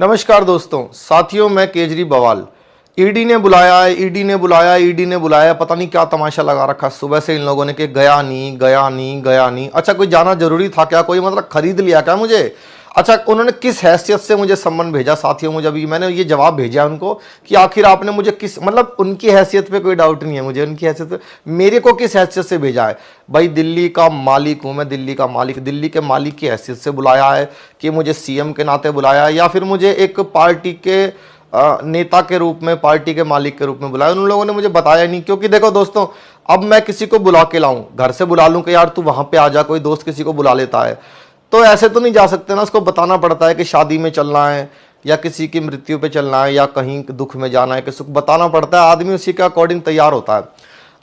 नमस्कार दोस्तों, साथियों, मैं केजरी बवाल। ईडी ने बुलाया, ईडी ने बुलाया, ईडी ने बुलाया, पता नहीं क्या तमाशा लगा रखा सुबह से इन लोगों ने कि गया नहीं गया नहीं गया नहीं। अच्छा, कोई जाना जरूरी था क्या? कोई मतलब खरीद लिया क्या मुझे? अच्छा, उन्होंने किस हैसियत से मुझे सम्मन भेजा? साथियों, मुझे अभी मैंने ये जवाब भेजा उनको कि आखिर आपने मुझे किस, मतलब उनकी हैसियत पे कोई डाउट नहीं है मुझे, उनकी हैसियत पे मेरे को किस हैसियत से भेजा है। भाई, दिल्ली का मालिक हूं मैं, दिल्ली का मालिक, दिल्ली के मालिक की हैसियत से बुलाया है कि मुझे सीएम के नाते बुलाया है, या फिर मुझे एक पार्टी के नेता के रूप में, पार्टी के मालिक के रूप में बुलाया? उन लोगों ने मुझे बताया नहीं। क्योंकि देखो दोस्तों, अब मैं किसी को बुला के लाऊं, घर से बुला लूं कि यार तू वहां पे आ जा, कोई दोस्त किसी को बुला लेता है, तो ऐसे तो नहीं जा सकते ना। उसको बताना पड़ता है कि शादी में चलना है, या किसी की मृत्यु पे चलना है, या कहीं दुख में जाना है, किसी को बताना पड़ता है। आदमी उसी के अकॉर्डिंग तैयार होता है।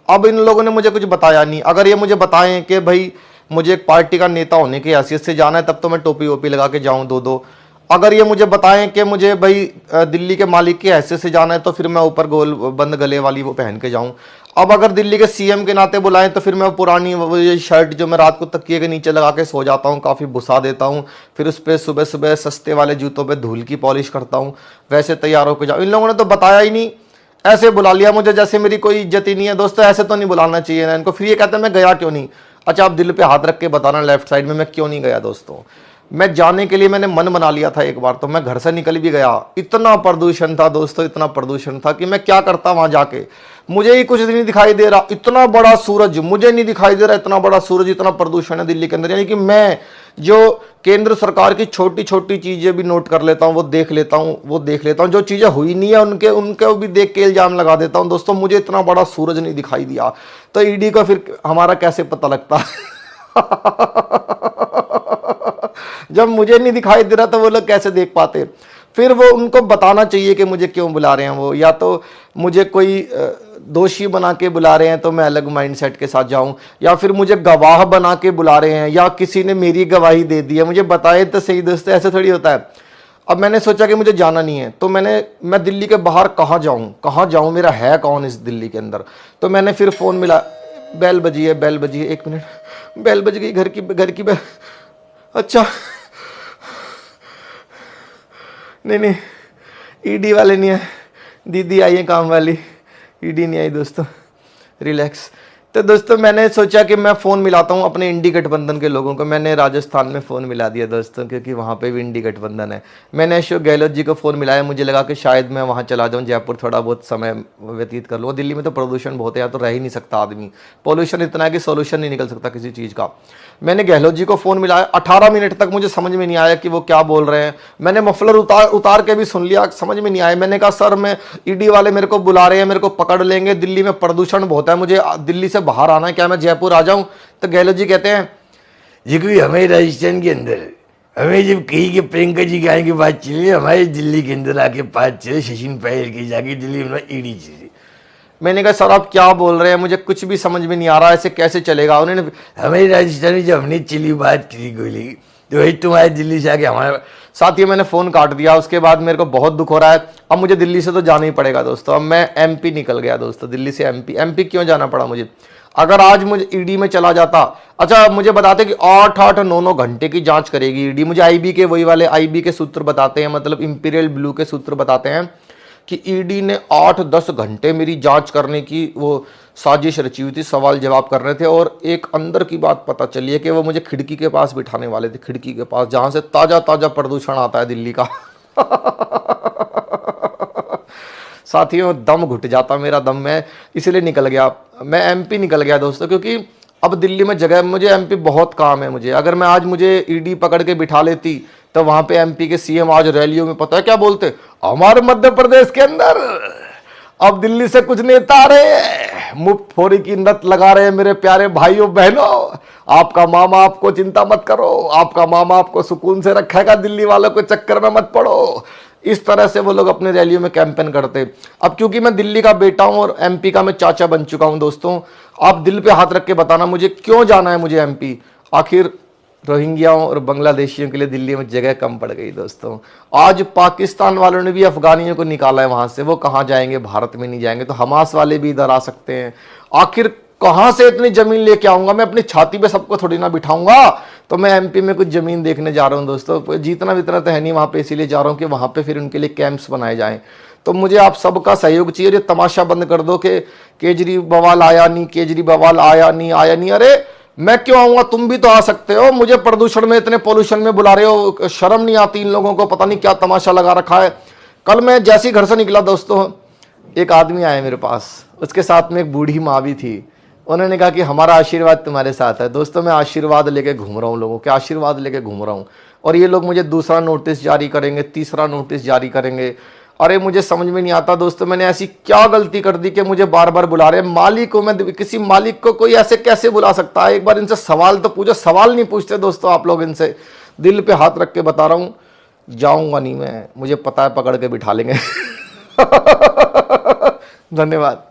अब इन लोगों ने मुझे कुछ बताया नहीं। अगर ये मुझे बताएं कि भाई मुझे एक पार्टी का नेता होने की हैसियत से जाना है, तब तो मैं टोपी वोपी लगा के जाऊं दो दो। अगर ये मुझे बताएं कि मुझे भाई दिल्ली के मालिक की हैसियत से जाना है, तो फिर मैं ऊपर गोल बंद गले वाली वो पहन के जाऊं। अब अगर दिल्ली के सीएम के नाते बुलाएं, तो फिर मैं पुरानी वो ये शर्ट जो मैं रात को तकिए के नीचे लगा के सो जाता हूं, काफ़ी बुसा देता हूं, फिर उस पर सुबह सुबह सस्ते वाले जूतों पे धूल की पॉलिश करता हूं, वैसे तैयार होकर जाऊँ। इन लोगों ने तो बताया ही नहीं, ऐसे बुला लिया मुझे जैसे मेरी कोई इज्जत ही नहीं है। दोस्तों, ऐसे तो नहीं बुलाना चाहिए ना इनको। फिर ये कहते हैं मैं गया क्यों नहीं। अच्छा, आप दिल पे हाथ रख के बताना लेफ्ट साइड में मैं क्यों नहीं गया। दोस्तों, मैं जाने के लिए मैंने मन बना लिया था एक बार, तो मैं घर से निकल भी गया। इतना प्रदूषण था दोस्तों, इतना प्रदूषण था कि मैं क्या करता वहां जाके। मुझे ही कुछ नहीं दिखाई दे रहा, इतना बड़ा सूरज मुझे नहीं दिखाई दे रहा, इतना बड़ा सूरज, इतना प्रदूषण है दिल्ली के अंदर। यानी कि मैं जो केंद्र सरकार की छोटी छोटी चीजें भी नोट कर लेता हूं, वो देख लेता हूं, जो चीजें हुई नहीं है उनके उनके भी देख के इल्जाम लगा देता हूं। दोस्तों, मुझे इतना बड़ा सूरज नहीं दिखाई दिया, तो ईडी को फिर हमारा कैसे पता लगता? जब मुझे नहीं दिखाई दे रहा, तो वो लोग कैसे देख पाते? फिर वो उनको बताना चाहिए कि मुझे क्यों बुला रहे हैं वो, या तो मुझे कोई दोषी बना के बुला रहे हैं तो मैं अलग माइंडसेट के साथ जाऊं, या फिर मुझे गवाह बना के बुला रहे हैं, या किसी ने मेरी गवाही दे दी है। मुझे बताए तो सही दोस्तों, ऐसे थोड़ी होता है। अब मैंने सोचा कि मुझे जाना नहीं है, तो मैं दिल्ली के बाहर कहाँ जाऊं, मेरा है कौन इस दिल्ली के अंदर। तो मैंने फिर फ़ोन मिला, बेल बजी है, एक मिनट, बेल बज गई, घर की बेल। अच्छा, नहीं, ईडी वाले नहीं है, दीदी आई है काम वाली, ईडी नहीं आई दोस्तों, रिलैक्स। तो दोस्तों, मैंने सोचा कि मैं फ़ोन मिलाता हूँ अपने इंडी गठबंधन के लोगों को। मैंने राजस्थान में फ़ोन मिला दिया दोस्तों, क्योंकि वहाँ पे भी इंडी गठबंधन है। मैंने अशोक गहलोत जी को फ़ोन मिलाया, मुझे लगा कि शायद मैं वहाँ चला जाऊँ, जयपुर थोड़ा बहुत समय व्यतीत कर लूँ। दिल्ली में तो प्रदूषण बहुत है, यहाँ तो रह ही नहीं सकता आदमी। पॉल्यूशन इतना है कि सोल्यूशन नहीं निकल सकता किसी चीज़ का। मैंने गहलोत जी को फ़ोन मिलाया, 18 मिनट तक मुझे समझ में नहीं आया कि वो क्या बोल रहे हैं। मैंने मफलर उतार के भी सुन लिया, समझ में नहीं आया। मैंने कहा सर, मैं ईडी वाले मेरे को बुला रहे हैं, मेरे को पकड़ लेंगे, दिल्ली में प्रदूषण बहुत है, मुझे दिल्ली से बाहर आना है, क्या मैं जयपुर आ जाऊं? तो गहलोत जी कहते हैं, जी कोई हमें राजस्थान के अंदर, हमें जब कही कि प्रियंका जी के आने की बात चली, हमारे दिल्ली के अंदर आके बात चले सचिन पायलट की, जाके दिल्ली में ईडी चली। मैंने कहा सर आप क्या बोल रहे हैं, मुझे कुछ भी समझ में नहीं आ रहा, ऐसे कैसे चलेगा? उन्होंने हमारे राजस्थान में जब हमने चली बात की गोली, तो वही तुम्हारे दिल्ली से आके हमारे साथ ही मैंने फ़ोन काट दिया। उसके बाद मेरे को बहुत दुख हो रहा है। अब मुझे दिल्ली से तो जाना ही पड़ेगा दोस्तों। अब मैं एमपी निकल गया दोस्तों, दिल्ली से एमपी क्यों जाना पड़ा मुझे? अगर आज मुझे ईडी में चला जाता, अच्छा मुझे बताते कि 8-9 घंटे की जांच करेगी ईडी। मुझे आईबी के वही वाले आईबी के सूत्र बताते हैं, मतलब इंपीरियल ब्लू के सूत्र बताते हैं कि ईडी ने 8-10 घंटे मेरी जांच करने की वो साजिश रची हुई थी, सवाल जवाब कर रहे थे। और एक अंदर की बात पता चली है कि वो मुझे खिड़की के पास बिठाने वाले थे, खिड़की के पास जहां से ताजा ताजा प्रदूषण आता है दिल्ली का। साथियों, दम घुट जाता मेरा दम, मैं इसलिए निकल गया, मैं एमपी निकल गया दोस्तों। क्योंकि अब दिल्ली में जगह, मुझे एमपी बहुत काम है मुझे। अगर मैं आज मुझे ईडी पकड़ के बिठा लेती, तो वहां पे एमपी के सीएम आज रैलियों में पता है क्या बोलते? हमारे मध्य प्रदेश के अंदर अब दिल्ली से कुछ नेता आ रहे हैं, मुफ्तखोरी की नत लगा रहे हैं। मेरे प्यारे भाइयों बहनों, आपका मामा आपको, चिंता मत करो, आपका मामा आपको सुकून से रखेगा, दिल्ली वालों को चक्कर में मत पड़ो। इस तरह से वो लोग अपने रैलियों में कैंपेन करते। अब क्योंकि मैं दिल्ली का बेटा हूं और एमपी का मैं चाचा बन चुका हूं दोस्तों, आप दिल पे हाथ रख के बताना मुझे क्यों जाना है मुझे एमपी। आखिर रोहिंग्याओं और बांग्लादेशियों के लिए दिल्ली में जगह कम पड़ गई दोस्तों। आज पाकिस्तान वालों ने भी अफगानियों को निकाला है वहां से, वो कहां जाएंगे? भारत में नहीं जाएंगे, तो हमास वाले भी इधर आ सकते हैं। आखिर कहां से इतनी जमीन लेके आऊंगा मैं? अपनी छाती पे सबको थोड़ी ना बिठाऊंगा। तो मैं एमपी में कुछ ज़मीन देखने जा रहा हूँ दोस्तों, जीतना वितना तो है नहीं वहाँ पे, इसीलिए जा रहा हूँ कि वहाँ पे फिर उनके लिए कैंप्स बनाए जाएं। तो मुझे आप सबका सहयोग चाहिए। ये तमाशा बंद कर दो कि केजरीवाल आया नहीं, केजरीवाल आया नहीं, आया नहीं। अरे मैं क्यों आऊँगा, तुम भी तो आ सकते हो। मुझे प्रदूषण में, इतने पोल्यूशन में बुला रहे हो, शर्म नहीं आती इन लोगों को, पता नहीं क्या तमाशा लगा रखा है। कल मैं जैसे ही घर से निकला दोस्तों, एक आदमी आया मेरे पास, उसके साथ में एक बूढ़ी माँ भी थी। उन्होंने कहा कि हमारा आशीर्वाद तुम्हारे साथ है। दोस्तों मैं आशीर्वाद लेके घूम रहा हूँ, लोगों के आशीर्वाद लेके घूम रहा हूँ, और ये लोग मुझे दूसरा नोटिस जारी करेंगे, तीसरा नोटिस जारी करेंगे। अरे मुझे समझ में नहीं आता दोस्तों, मैंने ऐसी क्या गलती कर दी कि मुझे बार बार बुला रहे हैं। मालिक को, मैं किसी मालिक को कोई ऐसे कैसे बुला सकता है? एक बार इनसे सवाल तो पूछो। सवाल नहीं पूछते दोस्तों आप लोग इनसे। दिल पे हाथ रख के बता रहा हूँ, जाऊंगा नहीं मैं, मुझे पता है पकड़ के बिठा लेंगे। धन्यवाद।